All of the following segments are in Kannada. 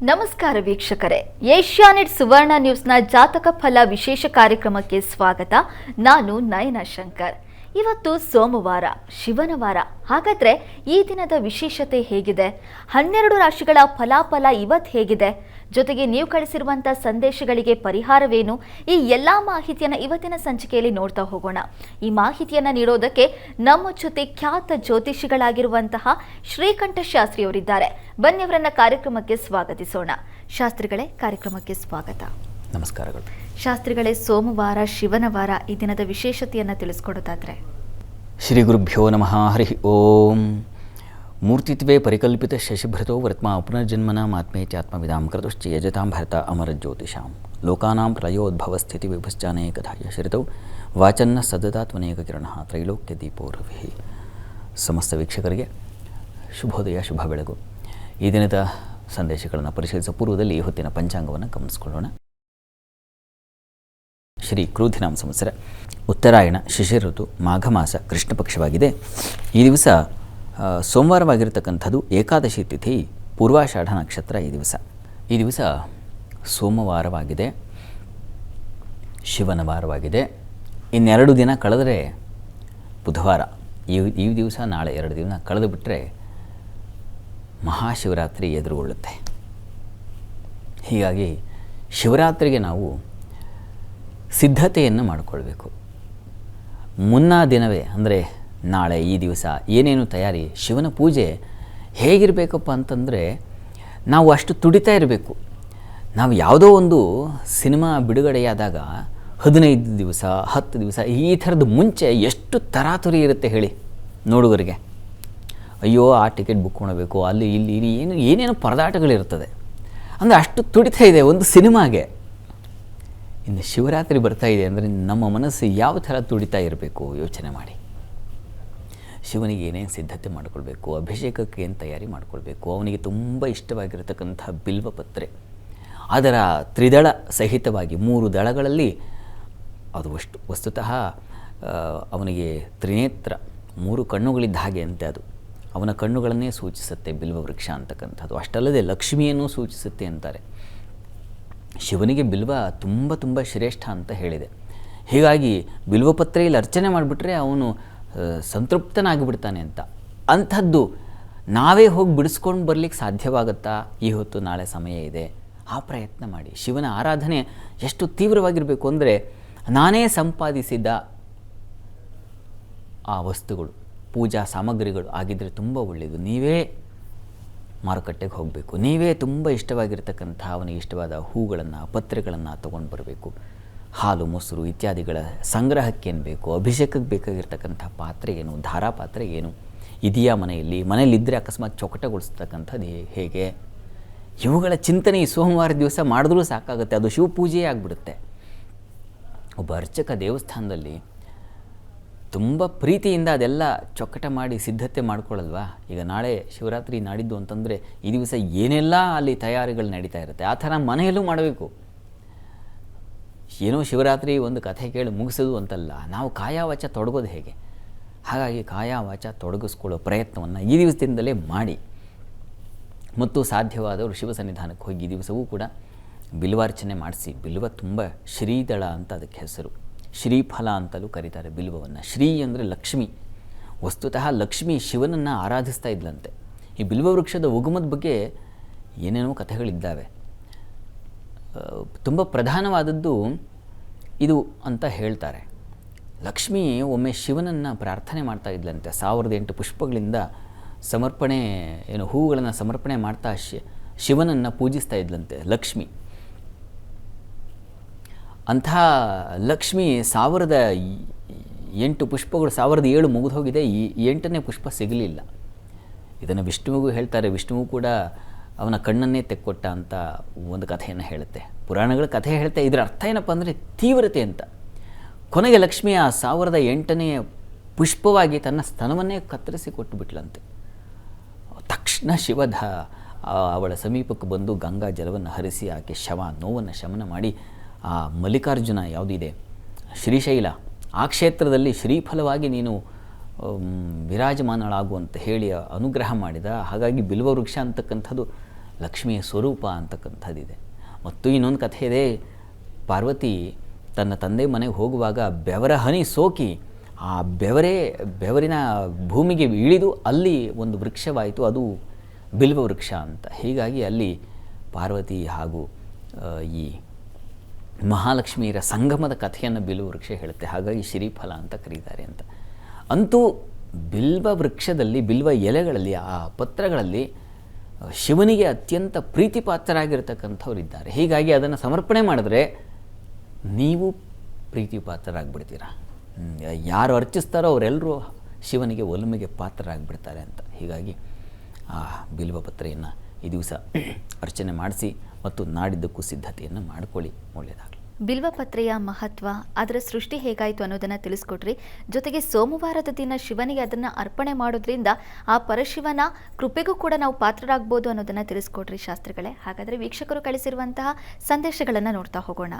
ನಮಸ್ಕಾರ ವೀಕ್ಷಕರೇ, ಏಷ್ಯಾನೆಟ್ ಸುವರ್ಣ ನ್ಯೂಸ್ನ ಜಾತಕ ಫಲ ವಿಶೇಷ ಕಾರ್ಯಕ್ರಮಕ್ಕೆ ಸ್ವಾಗತ. ನಾನು ನಯನ ಶಂಕರ್. ಇವತ್ತು ಸೋಮವಾರ, ಶಿವನ ವಾರ. ಹಾಗಾದ್ರೆ ಈ ದಿನದ ವಿಶೇಷತೆ ಹೇಗಿದೆ? 12 ರಾಶಿಗಳ ಫಲಾಫಲ ಇವತ್ತು ಹೇಗಿದೆ? ಜೊತೆಗೆ ನೀವು ಕಳಿಸಿರುವಂಥ ಸಂದೇಶಗಳಿಗೆ ಪರಿಹಾರವೇನು? ಈ ಎಲ್ಲ ಮಾಹಿತಿಯನ್ನು ಇವತ್ತಿನ ಸಂಚಿಕೆಯಲ್ಲಿ ನೋಡ್ತಾ ಹೋಗೋಣ. ಈ ಮಾಹಿತಿಯನ್ನು ನೀಡೋದಕ್ಕೆ ನಮ್ಮ ಜೊತೆ ಖ್ಯಾತ ಜ್ಯೋತಿಷಿಗಳಾಗಿರುವಂತಹ ಶ್ರೀಕಂಠ ಶಾಸ್ತ್ರಿಯವರಿದ್ದಾರೆ. ಬನ್ನಿ ಅವರನ್ನ ಕಾರ್ಯಕ್ರಮಕ್ಕೆ ಸ್ವಾಗತಿಸೋಣ. ಶಾಸ್ತ್ರಿಗಳೇ, ಕಾರ್ಯಕ್ರಮಕ್ಕೆ ಸ್ವಾಗತ. ನಮಸ್ಕಾರಗಳು. ಶಾಸ್ತ್ರಿಗಳೇ, ಸೋಮವಾರ, ಶಿವನ ವಾರ, ಈ ದಿನದ ವಿಶೇಷತೆಯನ್ನು ತಿಳಿಸ್ಕೊಡೋದಾದ್ರೆ? ಶ್ರೀ ಗುರುಭ್ಯೋ ನಮಃ. ಹರಿ ಓಂ. ಮೂರ್ತಿತ್ವೇ ಪರಿಕಲ್ಪಿತ ಶಶಿಭೃತೋ ವರ್ತ್ಮ ಪುನರ್ಜನ್ಮನ ಮಾತ್ಮೇ ಚಾತ್ಮವಿದಾಂ ಕೃತಶ್ಚ ಯಜತಾಂ ಭರತ ಅಮರ ಜ್ಯೋತಿಷಾಂ ಲೋಕಾನಾಂ ಪ್ರಳಯೋದ್ಭವ ಸ್ಥಿತಿ ವಿಭಶ್ಚಾನೇಕಧಾಯ ಶ್ರಿತೌ ವಾಚನ್ನ ಸದದಾತ್ಮನೇಕ ಕಿರಣ ತ್ರೈಲೋಕ್ಯ ದೀಪೋ ರವಿ. ಸಮಸ್ತ ವೀಕ್ಷಕರಿಗೆ ಶುಭೋದಯ, ಶುಭ ಬೆಳಗು. ಈ ದಿನದ ಸಂದೇಶಗಳನ್ನು ಪರಿಶೀಲಿಸುವ ಪೂರ್ವದಲ್ಲಿ ಈ ಹೊತ್ತಿನ ಪಂಚಾಂಗವನ್ನು ಗಮನಿಸಿಕೊಳ್ಳೋಣ. ಶ್ರೀ ಕ್ರೋಧಿನಾಮ ಸಂವತ್ಸರ, ಉತ್ತರಾಯಣ, ಶಿಶಿರ ಋತು, ಮಾಘ ಮಾಸ, ಕೃಷ್ಣ ಪಕ್ಷವಾಗಿದೆ. ಈ ದಿವಸ ಸೋಮವಾರವಾಗಿರತಕ್ಕಂಥದ್ದು. ಏಕಾದಶಿ ತಿಥಿ, ಪೂರ್ವಾಷಾಢ ನಕ್ಷತ್ರ. ಈ ದಿವಸ ಸೋಮವಾರವಾಗಿದೆ, ಶಿವನ ವಾರವಾಗಿದೆ. ಇನ್ನೆರಡು ದಿನ ಕಳೆದರೆ ಬುಧವಾರ. ಈ ದಿವಸ ನಾಳೆ 2 ದಿನ ಕಳೆದು ಬಿಟ್ಟರೆ ಮಹಾಶಿವರಾತ್ರಿ ಎದುರುಗೊಳ್ಳುತ್ತೆ. ಹೀಗಾಗಿ ಶಿವರಾತ್ರಿಗೆ ನಾವು ಸಿದ್ಧತೆಯನ್ನು ಮಾಡಿಕೊಳ್ಬೇಕು. ಮುನ್ನಾ ದಿನವೇ ಅಂದರೆ ನಾಳೆ ಈ ದಿವಸ ಏನೇನು ತಯಾರಿ, ಶಿವನ ಪೂಜೆ ಹೇಗಿರಬೇಕಪ್ಪ ಅಂತಂದರೆ ನಾವು ಅಷ್ಟು ತುಡಿತಾ ಇರಬೇಕು. ನಾವು ಯಾವುದೋ ಒಂದು ಸಿನಿಮಾ ಬಿಡುಗಡೆಯಾದಾಗ 15 ದಿವಸ 10 ದಿವಸ ಈ ಥರದ್ದು ಮುಂಚೆ ಎಷ್ಟು ತರಾತುರಿ ಇರುತ್ತೆ ಹೇಳಿ ನೋಡುಗರಿಗೆ. ಅಯ್ಯೋ, ಆ ಟಿಕೆಟ್ ಬುಕ್ ಮಾಡಬೇಕು, ಅಲ್ಲಿ ಇಲ್ಲಿ ಏನೇನು ಪರದಾಟಗಳಿರ್ತದೆ. ಅಂದರೆ ಅಷ್ಟು ತುಡಿತಾ ಇದೆ ಒಂದು ಸಿನಿಮಾಗೆ. ಇನ್ನು ಶಿವರಾತ್ರಿ ಬರ್ತಾ ಇದೆ ಅಂದರೆ ನಮ್ಮ ಮನಸ್ಸು ಯಾವ ಥರ ತುಡಿತಾ ಇರಬೇಕು ಯೋಚನೆ ಮಾಡಿ. ಶಿವನಿಗೆ ಏನೇನು ಸಿದ್ಧತೆ ಮಾಡಿಕೊಳ್ಬೇಕು, ಅಭಿಷೇಕಕ್ಕೆ ಏನು ತಯಾರಿ ಮಾಡಿಕೊಳ್ಬೇಕು, ಅವನಿಗೆ ತುಂಬ ಇಷ್ಟವಾಗಿರತಕ್ಕಂಥ ಬಿಲ್ವಪತ್ರೆ, ಅದರ ತ್ರಿದಳ ಸಹಿತವಾಗಿ 3 ದಳಗಳಲ್ಲಿ ಅದು ವಸ್ತುತಃ ಅವನಿಗೆ ತ್ರಿನೇತ್ರ, 3 ಕಣ್ಣುಗಳಿದ್ದ ಹಾಗೆ ಅಂತೆ. ಅದು ಅವನ ಕಣ್ಣುಗಳನ್ನೇ ಸೂಚಿಸುತ್ತೆ ಬಿಲ್ವ ವೃಕ್ಷ ಅಂತಕ್ಕಂಥದ್ದು. ಅಷ್ಟಲ್ಲದೆ ಲಕ್ಷ್ಮಿಯನ್ನು ಸೂಚಿಸುತ್ತೆ ಅಂತಾರೆ. ಶಿವನಿಗೆ ಬಿಲ್ವ ತುಂಬ ತುಂಬ ಶ್ರೇಷ್ಠ ಅಂತ ಹೇಳಿದೆ. ಹೀಗಾಗಿ ಬಿಲ್ವಪತ್ರೆಯಲ್ಲಿ ಅರ್ಚನೆ ಮಾಡಿಬಿಟ್ರೆ ಅವನು ಸಂತೃಪ್ತನಾಗಿಬಿಡ್ತಾನೆ ಅಂತ. ಅಂಥದ್ದು ನಾವೇ ಹೋಗಿ ಬಿಡಿಸ್ಕೊಂಡು ಬರಲಿಕ್ಕೆ ಸಾಧ್ಯವಾಗುತ್ತಾ? ಈ ಹೊತ್ತು ನಾಳೆ ಸಮಯ ಇದೆ, ಆ ಪ್ರಯತ್ನ ಮಾಡಿ. ಶಿವನ ಆರಾಧನೆ ಎಷ್ಟು ತೀವ್ರವಾಗಿರಬೇಕು ಅಂದರೆ, ನಾನೇ ಸಂಪಾದಿಸಿದ ಆ ವಸ್ತುಗಳು, ಪೂಜಾ ಸಾಮಗ್ರಿಗಳು ಆಗಿದ್ದರೆ ತುಂಬ ಒಳ್ಳೆಯದು. ನೀವೇ ಮಾರುಕಟ್ಟೆಗೆ ಹೋಗಬೇಕು, ನೀವೇ ತುಂಬ ಇಷ್ಟವಾಗಿರ್ತಕ್ಕಂಥ ಅವನಿಗೆ ಇಷ್ಟವಾದ ಹೂಗಳನ್ನು, ಪತ್ರೆಗಳನ್ನು ತೊಗೊಂಡು ಬರಬೇಕು. ಹಾಲು, ಮೊಸರು ಇತ್ಯಾದಿಗಳ ಸಂಗ್ರಹಕ್ಕೇನು ಬೇಕು, ಅಭಿಷೇಕಕ್ಕೆ ಬೇಕಾಗಿರ್ತಕ್ಕಂಥ ಪಾತ್ರೆ ಏನು, ಧಾರಾ ಪಾತ್ರೆ ಏನು ಇದೆಯಾ ಮನೆಯಲ್ಲಿದ್ದರೆ ಅಕಸ್ಮಾತ್ ಚೊಕಟಗೊಳಿಸ್ತಕ್ಕಂಥದ್ದು ಹೇಗೆ, ಇವುಗಳ ಚಿಂತನೆ ಈ ಸೋಮವಾರ ದಿವಸ ಮಾಡಿದ್ರೂ ಸಾಕಾಗುತ್ತೆ. ಅದು ಶಿವಪೂಜೆಯೇ ಆಗಿಬಿಡುತ್ತೆ. ಒಬ್ಬ ಅರ್ಚಕ ದೇವಸ್ಥಾನದಲ್ಲಿ ತುಂಬ ಪ್ರೀತಿಯಿಂದ ಅದೆಲ್ಲ ಚೊಕ್ಕಟ ಮಾಡಿ ಸಿದ್ಧತೆ ಮಾಡ್ಕೊಳ್ಳಲ್ವಾ. ಈಗ ನಾಳೆ ಶಿವರಾತ್ರಿ ನಾಡಿದ್ದು ಅಂತಂದರೆ ಈ ದಿವಸ ಏನೆಲ್ಲ ಅಲ್ಲಿ ತಯಾರಿಗಳು ನಡೀತಾ ಇರುತ್ತೆ, ಆ ಥರ ಮನೆಯಲ್ಲೂ ಮಾಡಬೇಕು. ಏನೋ ಶಿವರಾತ್ರಿ ಒಂದು ಕಥೆ ಕೇಳಿ ಮುಗಿಸೋದು ಅಂತಲ್ಲ, ನಾವು ಕಾಯಾವಾಚ ತೊಡಗೋದು ಹೇಗೆ, ಹಾಗಾಗಿ ಕಾಯಾವಾಚ ತೊಡಗಿಸ್ಕೊಳ್ಳೋ ಪ್ರಯತ್ನವನ್ನು ಈ ದಿವಸದಿಂದಲೇ ಮಾಡಿ. ಮತ್ತು ಸಾಧ್ಯವಾದವರು ಶಿವ ಸನ್ನಿಧಾನಕ್ಕೆ ಹೋಗಿ ಈ ದಿವಸವೂ ಕೂಡ ಬಿಲ್ವಾರ್ಚನೆ ಮಾಡಿಸಿ. ಬಿಲ್ವ ತುಂಬ ಶ್ರೀದಳ ಅಂತ ಅದಕ್ಕೆ ಹೆಸರು, ಶ್ರೀಫಲ ಅಂತಲೂ ಕರೀತಾರೆ ಬಿಲ್ವವನ್ನು. ಶ್ರೀ ಅಂದರೆ ಲಕ್ಷ್ಮಿ. ವಸ್ತುತಃ ಲಕ್ಷ್ಮಿ ಶಿವನನ್ನು ಆರಾಧಿಸ್ತಾ ಇದ್ಲಂತೆ. ಈ ಬಿಲ್ವ ವೃಕ್ಷದ ಉಗಮದ ಬಗ್ಗೆ ಏನೇನೋ ಕಥೆಗಳಿದ್ದಾವೆ. ತುಂಬ ಪ್ರಧಾನವಾದದ್ದು ಇದು ಅಂತ ಹೇಳ್ತಾರೆ. ಲಕ್ಷ್ಮಿ ಒಮ್ಮೆ ಶಿವನನ್ನು ಪ್ರಾರ್ಥನೆ ಮಾಡ್ತಾ ಇದ್ಲಂತೆ. 1008 ಪುಷ್ಪಗಳಿಂದ ಸಮರ್ಪಣೆ ಹೂಗಳನ್ನು ಸಮರ್ಪಣೆ ಮಾಡ್ತಾ ಶಿವನನ್ನು ಪೂಜಿಸ್ತಾ ಇದ್ಲಂತೆ ಲಕ್ಷ್ಮಿ. ಅಂಥ ಲಕ್ಷ್ಮಿ 1008 ಪುಷ್ಪಗಳು 1007 ಮುಗಿದು ಹೋಗಿದೆ, ಈ 8ನೇ ಪುಷ್ಪ ಸಿಗಲಿಲ್ಲ. ಇದನ್ನು ವಿಷ್ಣುವಿಗೂ ಹೇಳ್ತಾರೆ. ವಿಷ್ಣುವು ಕೂಡ ಅವನ ಕಣ್ಣನ್ನೇ ತೆಕ್ಕೊಟ್ಟ ಅಂತ ಒಂದು ಕಥೆಯನ್ನು ಹೇಳುತ್ತೆ. ಪುರಾಣಗಳ ಕಥೆ ಹೇಳ್ತಾ ಇದರ ಅರ್ಥ ಏನಪ್ಪ ಅಂದರೆ ತೀವ್ರತೆ ಅಂತ. ಕೊನೆಗೆ ಲಕ್ಷ್ಮಿ ಆ 1008ನೇ ಪುಷ್ಪವಾಗಿ ತನ್ನ ಸ್ತನವನ್ನೇ ಕತ್ತರಿಸಿ ಕೊಟ್ಟು ಬಿಟ್ಲಂತೆ. ತಕ್ಷಣ ಅವಳ ಸಮೀಪಕ್ಕೆ ಬಂದು ಗಂಗಾ ಜಲವನ್ನು ಹರಿಸಿ ಆಕೆ ನೋವನ್ನು ಶಮನ ಮಾಡಿ ಆ ಮಲ್ಲಿಕಾರ್ಜುನ ಯಾವುದಿದೆ ಶ್ರೀಶೈಲ, ಆ ಕ್ಷೇತ್ರದಲ್ಲಿ ಶ್ರೀಫಲವಾಗಿ ನೀನು ವಿರಾಜಮಾನಳಾಗುವಂತ ಹೇಳಿ ಅನುಗ್ರಹ ಮಾಡಿದ. ಹಾಗಾಗಿ ಬಿಲ್ವ ವೃಕ್ಷ ಅಂತಕ್ಕಂಥದ್ದು ಲಕ್ಷ್ಮಿಯ ಸ್ವರೂಪ ಅಂತಕ್ಕಂಥದ್ದಿದೆ. ಮತ್ತು ಇನ್ನೊಂದು ಕಥೆ ಇದೆ, ಪಾರ್ವತಿ ತನ್ನ ತಂದೆ ಮನೆಗೆ ಹೋಗುವಾಗ ಬೆವರ ಹನಿ ಸೋಕಿ ಆ ಬೆವರಿನ ಭೂಮಿಗೆ ಇಳಿದು ಅಲ್ಲಿ ಒಂದು ವೃಕ್ಷವಾಯಿತು, ಅದು ಬಿಲ್ವ ವೃಕ್ಷ ಅಂತ. ಹೀಗಾಗಿ ಅಲ್ಲಿ ಪಾರ್ವತಿ ಹಾಗೂ ಈ ಮಹಾಲಕ್ಷ್ಮಿಯರ ಸಂಗಮದ ಕಥೆಯನ್ನು ಬಿಲ್ವ ವೃಕ್ಷ ಹೇಳುತ್ತೆ. ಹಾಗಾಗಿ ಶ್ರೀಫಲ ಅಂತ ಕರೀತಾರೆ ಅಂತ. ಅಂತೂ ಬಿಲ್ವ ವೃಕ್ಷದಲ್ಲಿ, ಬಿಲ್ವ ಎಲೆಗಳಲ್ಲಿ, ಆ ಪತ್ರಗಳಲ್ಲಿ ಶಿವನಿಗೆ ಅತ್ಯಂತ ಪ್ರೀತಿಪಾತ್ರರಾಗಿರ್ತಕ್ಕಂಥವ್ರು ಇದ್ದಾರೆ. ಹೀಗಾಗಿ ಅದನ್ನು ಸಮರ್ಪಣೆ ಮಾಡಿದ್ರೆ ನೀವು ಪ್ರೀತಿಪಾತ್ರರಾಗ್ಬಿಡ್ತೀರ. ಯಾರು ಅರ್ಚಿಸ್ತಾರೋ ಅವರೆಲ್ಲರೂ ಶಿವನಿಗೆ ಒಲುಮೆಗೆ ಪಾತ್ರರಾಗಿಬಿಡ್ತಾರೆ ಅಂತ. ಹೀಗಾಗಿ ಆ ಬಿಲ್ವ ಪತ್ರೆಯನ್ನು ಈ ದಿವಸ ಅರ್ಚನೆ ಮಾಡಿಸಿ ಮತ್ತು ನಾಡಿದ್ದಕ್ಕೂ ಸಿದ್ಧತೆಯನ್ನು ಮಾಡಿಕೊಳ್ಳಿ, ಒಳ್ಳೆಯದಾಗಲಿ. ಬಿಲ್ವಪತ್ರೆಯ ಮಹತ್ವ, ಅದರ ಸೃಷ್ಟಿ ಹೇಗಾಯಿತು ಅನ್ನೋದನ್ನು ತಿಳಿಸ್ಕೊಟ್ರಿ. ಜೊತೆಗೆ ಸೋಮವಾರದ ದಿನ ಶಿವನಿಗೆ ಅದನ್ನು ಅರ್ಪಣೆ ಮಾಡೋದ್ರಿಂದ ಆ ಪರಶಿವನ ಕೃಪೆಗೂ ಕೂಡ ನಾವು ಪಾತ್ರರಾಗ್ಬೋದು ಅನ್ನೋದನ್ನು ತಿಳಿಸ್ಕೊಟ್ರಿ ಶಾಸ್ತ್ರಿಗಳೇ. ಹಾಗಾದರೆ ವೀಕ್ಷಕರು ಕಳಿಸಿರುವಂತಹ ಸಂದೇಶಗಳನ್ನು ನೋಡ್ತಾ ಹೋಗೋಣ.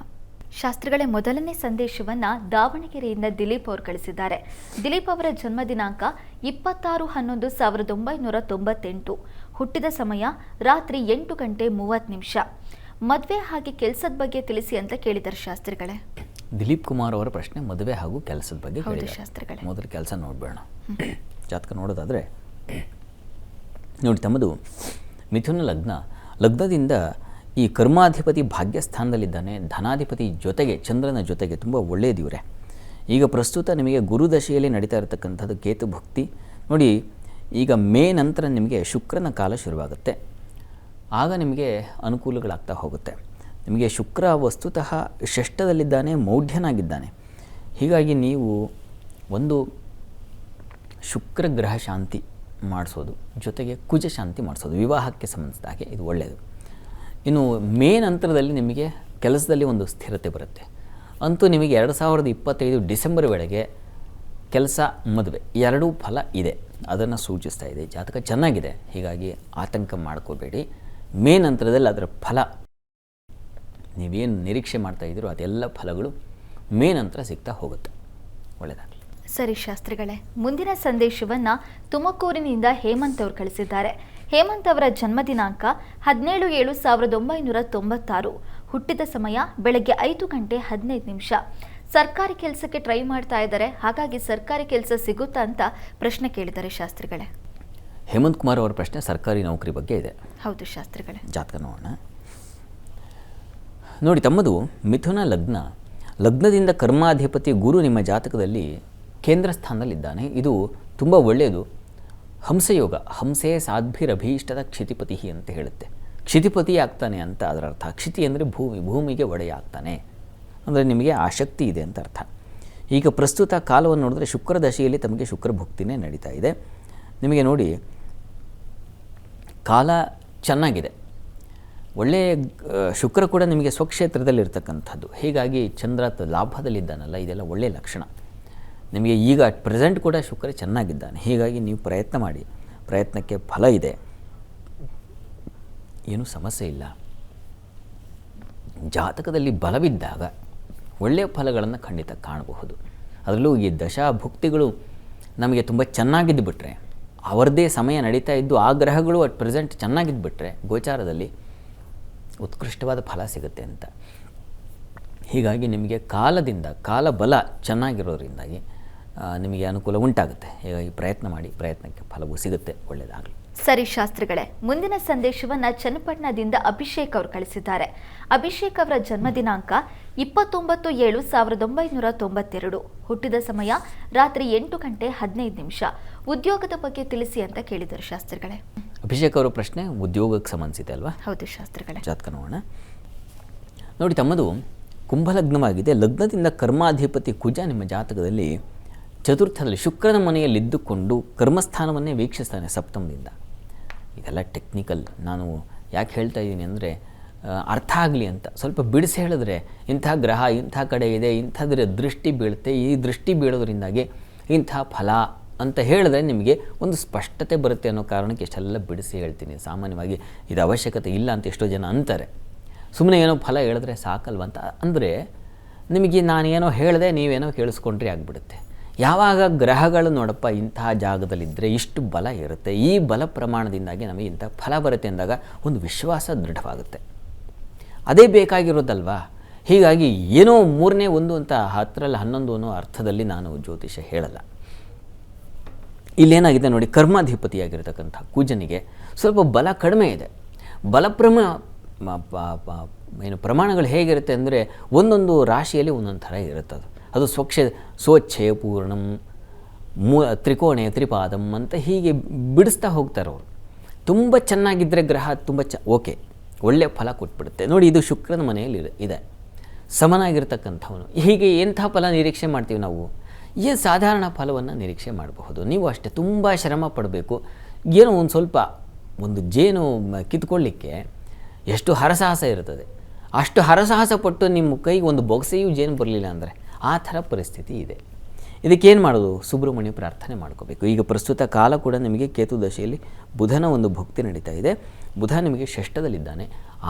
ಶಾಸ್ತ್ರಿಗಳೇ, ಮೊದಲನೇ ಸಂದೇಶವನ್ನು ದಾವಣಗೆರೆಯಿಂದ ದಿಲೀಪ್ ಅವರು ಕಳಿಸಿದ್ದಾರೆ. ದಿಲೀಪ್ ಅವರ ಜನ್ಮ ದಿನಾಂಕ 26/11/1998. ಹುಟ್ಟಿದ ಸಮಯ ರಾತ್ರಿ 8:30. ಮದುವೆ ಹಾಗೆ ಕೆಲಸದ ಬಗ್ಗೆ ತಿಳಿಸಿ ಅಂತ ಕೇಳಿದ್ದಾರೆ ಶಾಸ್ತ್ರಿಗಳೇ. ದಿಲೀಪ್ ಕುಮಾರ್ ಅವರ ಪ್ರಶ್ನೆ ಮದುವೆ ಹಾಗೂ ಕೆಲಸದ ಬಗ್ಗೆ ಶಾಸ್ತ್ರಿಗಳೇ. ಮೊದಲು ಕೆಲಸ ನೋಡಬೇಡ. ಜಾತಕ ನೋಡೋದಾದರೆ ನೋಡಿ, ತಮ್ಮದು ಮಿಥುನ ಲಗ್ನದಿಂದ ಈ ಕರ್ಮಾಧಿಪತಿ ಭಾಗ್ಯಸ್ಥಾನದಲ್ಲಿದ್ದಾನೆ. ಧನಾಧಿಪತಿ ಜೊತೆಗೆ, ಚಂದ್ರನ ಜೊತೆಗೆ ತುಂಬ ಒಳ್ಳೆಯದಿವ್ರೆ. ಈಗ ಪ್ರಸ್ತುತ ನಿಮಗೆ ಗುರುದಶೆಯಲ್ಲಿ ನಡೀತಾ ಇರತಕ್ಕಂಥದ್ದು ಕೇತು ಭಕ್ತಿ ನೋಡಿ. ಈಗ ಮೇ ನಂತರ ನಿಮಗೆ ಶುಕ್ರನ ಕಾಲ ಶುರುವಾಗುತ್ತೆ. ಆಗ ನಿಮಗೆ ಅನುಕೂಲಗಳಾಗ್ತಾ ಹೋಗುತ್ತೆ. ನಿಮಗೆ ಶುಕ್ರ ವಸ್ತುತಃ ಷಷ್ಠದಲ್ಲಿದ್ದಾನೆ, ಮೌಢ್ಯನಾಗಿದ್ದಾನೆ. ಹೀಗಾಗಿ ನೀವು ಒಂದು ಶುಕ್ರ ಗ್ರಹ ಶಾಂತಿ ಮಾಡಿಸೋದು, ಜೊತೆಗೆ ಕುಜ ಶಾಂತಿ ಮಾಡಿಸೋದು, ವಿವಾಹಕ್ಕೆ ಸಂಬಂಧಿಸಿದ ಹಾಗೆ ಇದು ಒಳ್ಳೆಯದು. ಇನ್ನು ಮೇ ನಂತರದಲ್ಲಿ ನಿಮಗೆ ಕೆಲಸದಲ್ಲಿ ಒಂದು ಸ್ಥಿರತೆ ಬರುತ್ತೆ. ಅಂತೂ ನಿಮಗೆ 2025 ಡಿಸೆಂಬರ್ ವೇಳೆಗೆ ಕೆಲಸ, ಮದುವೆ ಎರಡೂ ಫಲ ಇದೆ, ಅದನ್ನು ಸೂಚಿಸ್ತಾ ಇದೆ. ಜಾತಕ ಚೆನ್ನಾಗಿದೆ, ಹೀಗಾಗಿ ಆತಂಕ ಮಾಡ್ಕೋಬೇಡಿ. ಮೇ ನಂತರದಲ್ಲಿ ಅದರ ಫಲ, ನೀವೇನು ನಿರೀಕ್ಷೆ ಮಾಡ್ತಾಯಿದ್ದೀರೋ ಅದೆಲ್ಲ ಫಲಗಳು ಮೇ ನಂತರ ಸಿಗ್ತಾ ಹೋಗುತ್ತೆ. ಒಳ್ಳೆಯದಾಗಲಿ. ಸರಿ ಶಾಸ್ತ್ರಿಗಳೇ, ಮುಂದಿನ ಸಂದೇಶವನ್ನು ತುಮಕೂರಿನಿಂದ ಹೇಮಂತ್ ಅವರು ಕಳಿಸಿದ್ದಾರೆ. ಹೇಮಂತ್ ಅವರ ಜನ್ಮ ದಿನಾಂಕ 17/7/1996. ಹುಟ್ಟಿದ ಸಮಯ ಬೆಳಗ್ಗೆ 5:15. ಸರ್ಕಾರಿ ಕೆಲಸಕ್ಕೆ ಟ್ರೈ ಮಾಡ್ತಾ ಇದ್ದಾರೆ. ಹಾಗಾಗಿ ಸರ್ಕಾರಿ ಕೆಲಸ ಸಿಗುತ್ತಾ ಅಂತ ಪ್ರಶ್ನೆ ಕೇಳಿದ್ದಾರೆ ಶಾಸ್ತ್ರಿಗಳೇ. ಹೇಮಂತ್ ಕುಮಾರ್ ಅವರ ಪ್ರಶ್ನೆ ಸರ್ಕಾರಿ ನೌಕರಿ ಬಗ್ಗೆ ಇದೆ. ಹೌದು ಶಾಸ್ತ್ರಿಗಳೇ. ಜಾತಕ ನೋಡೋಣ. ನೋಡಿ, ತಮ್ಮದು ಮಿಥುನ ಲಗ್ನದಿಂದ ಕರ್ಮಾಧಿಪತಿ ಗುರು ನಿಮ್ಮ ಜಾತಕದಲ್ಲಿ ಕೇಂದ್ರ ಸ್ಥಾನದಲ್ಲಿದ್ದಾನೆ. ಇದು ತುಂಬ ಒಳ್ಳೆಯದು. ಹಂಸಯೋಗ, ಹಂಸೆ ಸಾಧ್ಭಿರಭೀಷ್ಟದ ಕ್ಷಿತಿಪತಿ ಅಂತ ಹೇಳುತ್ತೆ. ಕ್ಷಿತಿಪತಿ ಆಗ್ತಾನೆ ಅಂತ ಅದರ ಅರ್ಥ. ಕ್ಷಿತಿ ಅಂದರೆ ಭೂಮಿಗೆ ಒಡೆಯ ಆಗ್ತಾನೆ ಅಂದರೆ ನಿಮಗೆ ಆಸಕ್ತಿ ಇದೆ ಅಂತ ಅರ್ಥ. ಈಗ ಪ್ರಸ್ತುತ ಕಾಲವನ್ನು ನೋಡಿದ್ರೆ ಶುಕ್ರ ದಶೆಯಲ್ಲಿ ತಮಗೆ ಶುಕ್ರ ಭುಕ್ತಿನೇ ನಡೀತಾ ಇದೆ. ನಿಮಗೆ ನೋಡಿ ಕಾಲ ಚೆನ್ನಾಗಿದೆ, ಒಳ್ಳೆಯ ಶುಕ್ರ ಕೂಡ ನಿಮಗೆ ಸ್ವಕ್ಷೇತ್ರದಲ್ಲಿರ್ತಕ್ಕಂಥದ್ದು. ಹೀಗಾಗಿ ಚಂದ್ರ ಲಾಭದಲ್ಲಿದ್ದಾನಲ್ಲ, ಇದೆಲ್ಲ ಒಳ್ಳೆಯ ಲಕ್ಷಣ. ನಿಮಗೆ ಈಗ ಅಟ್ ಪ್ರೆಸೆಂಟ್ ಕೂಡ ಶುಕ್ರ ಚೆನ್ನಾಗಿದ್ದಾನೆ. ಹೀಗಾಗಿ ನೀವು ಪ್ರಯತ್ನ ಮಾಡಿ, ಪ್ರಯತ್ನಕ್ಕೆ ಫಲ ಇದೆ, ಏನೂ ಸಮಸ್ಯೆ ಇಲ್ಲ. ಜಾತಕದಲ್ಲಿ ಬಲವಿದ್ದಾಗ ಒಳ್ಳೆಯ ಫಲಗಳನ್ನು ಖಂಡಿತ ಕಾಣಬಹುದು. ಅದರಲ್ಲೂ ಈ ದಶಾಭುಕ್ತಿಗಳು ನಮಗೆ ತುಂಬ ಚೆನ್ನಾಗಿದ್ದು ಬಿಟ್ಟರೆ, ಅವರದ್ದೇ ಸಮಯ ನಡೀತಾ ಇದ್ದು ಆ ಗ್ರಹಗಳು ಅಟ್ ಪ್ರೆಸೆಂಟ್ ಚೆನ್ನಾಗಿದ್ದು ಬಿಟ್ಟರೆ ಗೋಚಾರದಲ್ಲಿ ಉತ್ಕೃಷ್ಟವಾದ ಫಲ ಸಿಗುತ್ತೆ ಅಂತ. ಹೀಗಾಗಿ ನಿಮಗೆ ಕಾಲಬಲ ಚೆನ್ನಾಗಿರೋದ್ರಿಂದಾಗಿ ನಿಮಗೆ ಅನುಕೂಲ ಉಂಟಾಗುತ್ತೆ. ಹೀಗಾಗಿ ಪ್ರಯತ್ನ ಮಾಡಿ, ಪ್ರಯತ್ನಕ್ಕೆ ಫಲವೂ ಸಿಗುತ್ತೆ. ಒಳ್ಳೆಯದಾಗಲಿ. ಸರಿ ಶಾಸ್ತ್ರಿಗಳೇ, ಮುಂದಿನ ಸಂದೇಶವನ್ನು ಚನ್ನಪಟ್ಟಣದಿಂದ ಅಭಿಷೇಕ್ ಅವರು ಕಳಿಸಿದ್ದಾರೆ. ಅಭಿಷೇಕ್ ಅವರ ಜನ್ಮ ದಿನಾಂಕ 29/7/1992. ಹುಟ್ಟಿದ ಸಮಯ ರಾತ್ರಿ 8:15. ಉದ್ಯೋಗದ ಬಗ್ಗೆ ತಿಳಿಸಿ ಅಂತ ಕೇಳಿದರು ಶಾಸ್ತ್ರಿಗಳೇ. ಅಭಿಷೇಕ್ ಅವರ ಪ್ರಶ್ನೆ ಉದ್ಯೋಗಕ್ಕೆ ಸಂಬಂಧಿಸಿದೆ ಅಲ್ವಾ? ಹೌದು ಶಾಸ್ತ್ರಿಗಳೇ. ಜಾತಕ ನೋಡೋಣ. ನೋಡಿ, ತಮ್ಮದು ಕುಂಭಲಗ್ನವಾಗಿದೆ. ಲಗ್ನದಿಂದ ಕರ್ಮಾಧಿಪತಿ ಕುಜ ನಿಮ್ಮ ಜಾತಕದಲ್ಲಿ ಚತುರ್ಥದಲ್ಲಿ ಶುಕ್ರನ ಮನೆಯಲ್ಲಿದ್ದುಕೊಂಡು ಕರ್ಮಸ್ಥಾನವನ್ನೇ ವೀಕ್ಷಿಸ್ತಾನೆ ಸಪ್ತಮದಿಂದ. ಇದೆಲ್ಲ ಟೆಕ್ನಿಕಲ್. ನಾನು ಯಾಕೆ ಹೇಳ್ತಾ ಇದ್ದೀನಿ ಅಂದರೆ ಅರ್ಥ ಆಗಲಿ ಅಂತ. ಸ್ವಲ್ಪ ಬಿಡಿಸಿ ಹೇಳಿದ್ರೆ ಇಂಥ ಗ್ರಹ ಇಂಥ ಕಡೆ ಇದೆ, ಇಂಥದ್ರ ದೃಷ್ಟಿ ಬೀಳುತ್ತೆ, ಈ ದೃಷ್ಟಿ ಬೀಳೋದ್ರಿಂದಾಗಿ ಇಂಥ ಫಲ ಅಂತ ಹೇಳಿದ್ರೆ ನಿಮಗೆ ಒಂದು ಸ್ಪಷ್ಟತೆ ಬರುತ್ತೆ ಅನ್ನೋ ಕಾರಣಕ್ಕೆ ಇಷ್ಟೆಲ್ಲ ಬಿಡಿಸಿ ಹೇಳ್ತೀನಿ. ಸಾಮಾನ್ಯವಾಗಿ ಇದು ಅವಶ್ಯಕತೆ ಇಲ್ಲ ಅಂತ ಎಷ್ಟೋ ಜನ ಅಂತಾರೆ. ಸುಮ್ಮನೆ ಏನೋ ಫಲ ಹೇಳಿದ್ರೆ ಸಾಕಲ್ವ ಅಂತ ಅಂದರೆ ನಿಮಗೆ ನಾನೇನೋ ಹೇಳಿದೆ, ನೀವೇನೋ ಕೇಳಿಸ್ಕೊಂಡ್ರೆ ಆಗಿಬಿಡುತ್ತೆ. ಯಾವಾಗ ಗ್ರಹಗಳು ನೋಡಪ್ಪ ಇಂತಹ ಜಾಗದಲ್ಲಿದ್ದರೆ ಇಷ್ಟು ಬಲ ಇರುತ್ತೆ, ಈ ಬಲ ಪ್ರಮಾಣದಿಂದಾಗಿ ನಮಗೆ ಇಂಥ ಫಲ ಬರುತ್ತೆ ಅಂದಾಗ ಒಂದು ವಿಶ್ವಾಸ ದೃಢವಾಗುತ್ತೆ. ಅದೇ ಬೇಕಾಗಿರೋದಲ್ವಾ. ಹೀಗಾಗಿ ಏನೋ 3ನೇ 1 ಅಂತ 10ರಲ್ಲಿ 11 ಅನ್ನೋ ಅರ್ಥದಲ್ಲಿ ನಾನು ಜ್ಯೋತಿಷ ಹೇಳಲ್ಲ. ಇಲ್ಲೇನಾಗಿದೆ ನೋಡಿ, ಕರ್ಮಾಧಿಪತಿಯಾಗಿರ್ತಕ್ಕಂಥ ಕುಜನಿಗೆ ಸ್ವಲ್ಪ ಬಲ ಕಡಿಮೆ ಇದೆ. ಪ್ರಮಾಣಗಳು ಹೇಗಿರುತ್ತೆ ಅಂದರೆ ಒಂದೊಂದು ರಾಶಿಯಲ್ಲಿ ಒಂದೊಂದು ಥರ ಇರುತ್ತೆ. ಅದು ಸ್ವಚ್ಛಯ ಪೂರ್ಣಂ ತ್ರಿಕೋಣೆ ತ್ರಿಪಾದಂ ಅಂತ ಹೀಗೆ ಬಿಡಿಸ್ತಾ ಹೋಗ್ತಾರೆ ಅವರು. ತುಂಬ ಚೆನ್ನಾಗಿದ್ದರೆ ಗ್ರಹ ತುಂಬ ಓಕೆ, ಒಳ್ಳೆಯ ಫಲ ಕೊಟ್ಬಿಡುತ್ತೆ. ನೋಡಿ, ಇದು ಶುಕ್ರನ ಮನೆಯಲ್ಲಿ ಇದೆ, ಸಮನಾಗಿರ್ತಕ್ಕಂಥವನು. ಹೀಗೆ ಎಂಥ ಫಲ ನಿರೀಕ್ಷೆ ಮಾಡ್ತೀವಿ ನಾವು? ಏನು ಸಾಧಾರಣ ಫಲವನ್ನು ನಿರೀಕ್ಷೆ ಮಾಡಬಹುದು. ನೀವು ಅಷ್ಟೇ ತುಂಬ ಶ್ರಮ ಪಡಬೇಕು. ಏನೋ ಒಂದು ಸ್ವಲ್ಪ ಒಂದು ಜೇನು ಕಿತ್ಕೊಳ್ಳಿಕ್ಕೆ ಎಷ್ಟು ಹರಸಾಹಸ ಇರ್ತದೆ, ಅಷ್ಟು ಹರಸಾಹಸ ಪಟ್ಟು ನಿಮ್ಮ ಕೈಗೆ ಒಂದು ಬೊಗಸೆಯೂ ಜೇನು ಬರಲಿಲ್ಲ ಅಂದರೆ ಆ ಥರ ಪರಿಸ್ಥಿತಿ ಇದೆ. ಇದಕ್ಕೇನು ಮಾಡೋದು? ಸುಬ್ರಹ್ಮಣ್ಯ ಪ್ರಾರ್ಥನೆ ಮಾಡ್ಕೋಬೇಕು. ಈಗ ಪ್ರಸ್ತುತ ಕಾಲ ಕೂಡ ನಿಮಗೆ ಕೇತು ದಶೆಯಲ್ಲಿ ಬುಧನ ಒಂದು ಭಕ್ತಿ ನಡೀತಾ ಇದೆ. ಬುಧ ನಿಮಗೆ ಷಷ್ಠದಲ್ಲಿದ್ದಾನೆ.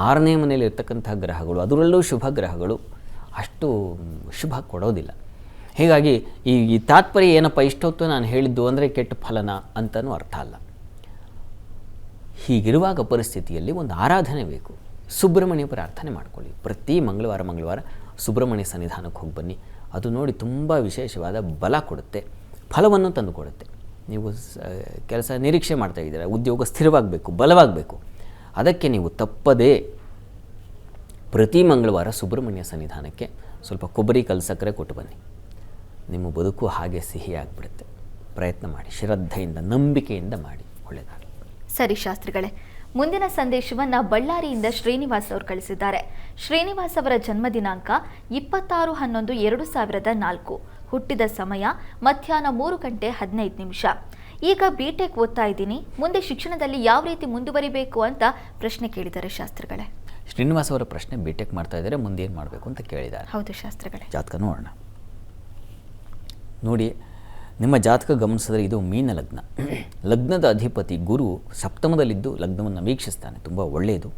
6ನೇ ಮನೆಯಲ್ಲಿ ಇರ್ತಕ್ಕಂಥ ಗ್ರಹಗಳು, ಅದರಲ್ಲೂ ಶುಭ ಗ್ರಹಗಳು ಅಷ್ಟು ಶುಭ ಕೊಡೋದಿಲ್ಲ. ಹೀಗಾಗಿ ಈ ತಾತ್ಪರ್ಯ ಏನಪ್ಪ, ಇಷ್ಟೊತ್ತು ನಾನು ಹೇಳಿದ್ದು ಅಂದರೆ ಕೆಟ್ಟ ಫಲನ ಅಂತಲೂ ಅರ್ಥ ಅಲ್ಲ. ಹೀಗಿರುವಾಗ ಪರಿಸ್ಥಿತಿಯಲ್ಲಿ ಒಂದು ಆರಾಧನೆ ಬೇಕು. ಸುಬ್ರಹ್ಮಣ್ಯ ಪ್ರಾರ್ಥನೆ ಮಾಡ್ಕೊಳ್ಳಿ. ಪ್ರತಿ ಮಂಗಳವಾರ ಸುಬ್ರಹ್ಮಣ್ಯ ಸನ್ನಿಧಾನಕ್ಕೆ ಹೋಗಿ ಬನ್ನಿ. ಅದು ನೋಡಿ ತುಂಬ ವಿಶೇಷವಾದ ಬಲ ಕೊಡುತ್ತೆ, ಫಲವನ್ನು ತಂದು ಕೊಡುತ್ತೆ. ನೀವು ಕೆಲಸ ನಿರೀಕ್ಷೆ ಮಾಡ್ತಾ ಇದ್ದೀರಾ, ಉದ್ಯೋಗ ಸ್ಥಿರವಾಗಬೇಕು, ಬಲವಾಗಬೇಕು. ಅದಕ್ಕೆ ನೀವು ತಪ್ಪದೇ ಪ್ರತಿ ಮಂಗಳವಾರ ಸುಬ್ರಹ್ಮಣ್ಯ ಸನ್ನಿಧಾನಕ್ಕೆ ಸ್ವಲ್ಪ ಕೊಬ್ಬರಿ ಸಕ್ಕರೆ ಕೊಟ್ಟು ಬನ್ನಿ. ನಿಮ್ಮ ಬದುಕು ಹಾಗೆ ಸಿಹಿಯಾಗಿಬಿಡುತ್ತೆ. ಪ್ರಯತ್ನ ಮಾಡಿ, ಶ್ರದ್ಧೆಯಿಂದ ನಂಬಿಕೆಯಿಂದ ಮಾಡಿ, ಒಳ್ಳೆಯದಾಗಲಿ. ಸರಿ ಶಾಸ್ತ್ರಿಗಳೇ, ಮುಂದಿನ ಸಂದೇಶವನ್ನು ಬಳ್ಳಾರಿಯಿಂದ ಶ್ರೀನಿವಾಸ್ ಅವರು ಕಳಿಸಿದ್ದಾರೆ. ಶ್ರೀನಿವಾಸ್ ಅವರ ಜನ್ಮ ದಿನಾಂಕ 26/11/2004. ಹುಟ್ಟಿದ ಸಮಯ ಮಧ್ಯಾಹ್ನ 3:15. ಈಗ ಬಿಟೆಕ್ ಓದ್ತಾ ಇದ್ದೀನಿ. ಮುಂದೆ ಶಿಕ್ಷಣದಲ್ಲಿ ಯಾವ ರೀತಿ ಮುಂದುವರಿಬೇಕು ಅಂತ ಪ್ರಶ್ನೆ ಕೇಳಿದ್ದಾರೆ ಶಾಸ್ತ್ರಿಗಳೇ. ಶ್ರೀನಿವಾಸ್ ಅವರ ಪ್ರಶ್ನೆ, ಬಿಟೆಕ್ ಮಾಡ್ತಾ ಇದ್ದಾರೆ, ಮುಂದೆ ಏನು ಮಾಡಬೇಕು ಅಂತ ಕೇಳಿದ್ದಾರೆ. ಹೌದು ಶಾಸ್ತ್ರಿಗಳೇ. ಜಾತಕ ನೋಡೋಣ. ನೋಡಿ, ನಿಮ್ಮ ಜಾತಕ ಗಮನಿಸಿದ್ರೆ ಇದು ಮೀನ ಲಗ್ನ. ಲಗ್ನದ ಅಧಿಪತಿ ಗುರು ಸಪ್ತಮದಲ್ಲಿದ್ದು ಲಗ್ನವನ್ನು ವೀಕ್ಷಿಸ್ತಾನೆ, ತುಂಬ ಒಳ್ಳೆಯದು.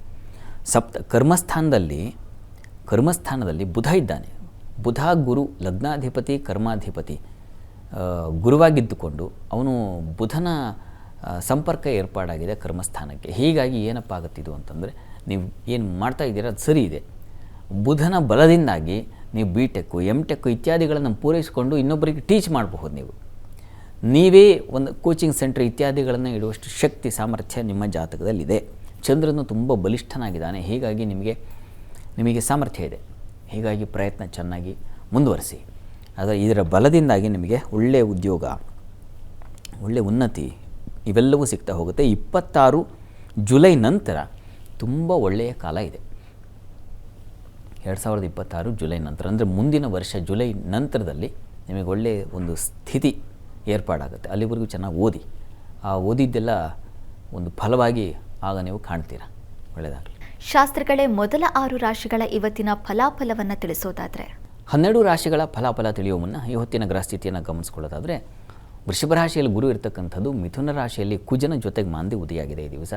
ಕರ್ಮಸ್ಥಾನದಲ್ಲಿ ಬುಧ ಇದ್ದಾನೆ. ಬುಧ ಗುರು ಲಗ್ನಾಧಿಪತಿ ಕರ್ಮಾಧಿಪತಿ ಗುರುವಾಗಿದ್ದುಕೊಂಡು ಅವನು ಬುಧನ ಸಂಪರ್ಕ ಏರ್ಪಾಡಾಗಿದೆ ಕರ್ಮಸ್ಥಾನಕ್ಕೆ. ಹೀಗಾಗಿ ಏನಪ್ಪ ಆಗುತ್ತಿದ್ದು ಅಂತಂದರೆ, ನೀವು ಏನು ಮಾಡ್ತಾ ಇದ್ದೀರಾ ಅದು ಸರಿ ಇದೆ. ಬುಧನ ಬಲದಿಂದಾಗಿ ನೀವು ಬಿಟೆಕ್ಕು ಎಂಟೆಕ್ಕು ಇತ್ಯಾದಿಗಳನ್ನು ಪೂರೈಸಿಕೊಂಡು ಇನ್ನೊಬ್ಬರಿಗೆ ಟೀಚ್ ಮಾಡಬಹುದು. ನೀವೇ ಒಂದು ಕೋಚಿಂಗ್ ಸೆಂಟರ್ ಇತ್ಯಾದಿಗಳನ್ನು ಇಡುವಷ್ಟು ಶಕ್ತಿ ಸಾಮರ್ಥ್ಯ ನಿಮ್ಮ ಜಾತಕದಲ್ಲಿದೆ. ಚಂದ್ರನು ತುಂಬ ಬಲಿಷ್ಠನಾಗಿದ್ದಾನೆ. ಹೀಗಾಗಿ ನಿಮಗೆ ಸಾಮರ್ಥ್ಯ ಇದೆ. ಹೀಗಾಗಿ ಪ್ರಯತ್ನ ಚೆನ್ನಾಗಿ ಮುಂದುವರಿಸಿ. ಆದರೆ ಇದರ ಬಲದಿಂದಾಗಿ ನಿಮಗೆ ಒಳ್ಳೆಯ ಉದ್ಯೋಗ, ಒಳ್ಳೆಯ ಉನ್ನತಿ ಇವೆಲ್ಲವೂ ಸಿಗ್ತಾ ಹೋಗುತ್ತೆ. 26 ಜುಲೈ ನಂತರ ತುಂಬ ಒಳ್ಳೆಯ ಕಾಲ ಇದೆ. 2026 ಜುಲೈ ನಂತರ ಅಂದರೆ ಮುಂದಿನ ವರ್ಷ ಜುಲೈ ನಂತರದಲ್ಲಿ ನಿಮಗೆ ಒಳ್ಳೆಯ ಒಂದು ಸ್ಥಿತಿ ಏರ್ಪಾಡಾಗುತ್ತೆ. ಅಲ್ಲಿವರೆಗೂ ಚೆನ್ನಾಗಿ ಓದಿ. ಆ ಓದಿದ್ದೆಲ್ಲ ಒಂದು ಫಲವಾಗಿ ಆಗ ನೀವು ಕಾಣ್ತೀರಾ. ಒಳ್ಳೆಯದಾಗಲಿ. ಶಾಸ್ತ್ರಗಳೇ, ಮೊದಲ 6 ರಾಶಿಗಳ ಇವತ್ತಿನ ಫಲಾಫಲವನ್ನು ತಿಳಿಸೋದಾದರೆ? 12 ರಾಶಿಗಳ ಫಲಾಫಲ ತಿಳಿಯುವ ಮುನ್ನ ಈ ಹೊತ್ತಿನ ಗ್ರಹಸ್ಥಿತಿಯನ್ನು ಗಮನಿಸ್ಕೊಳ್ಳೋದಾದರೆ, ವೃಷಭ ರಾಶಿಯಲ್ಲಿ ಗುರು ಇರತಕ್ಕಂಥದ್ದು, ಮಿಥುನ ರಾಶಿಯಲ್ಲಿ ಕುಜನ ಜೊತೆಗೆ ಮಾಂದಿ ಉದಯಾಗಿದೆ ಈ ದಿವಸ.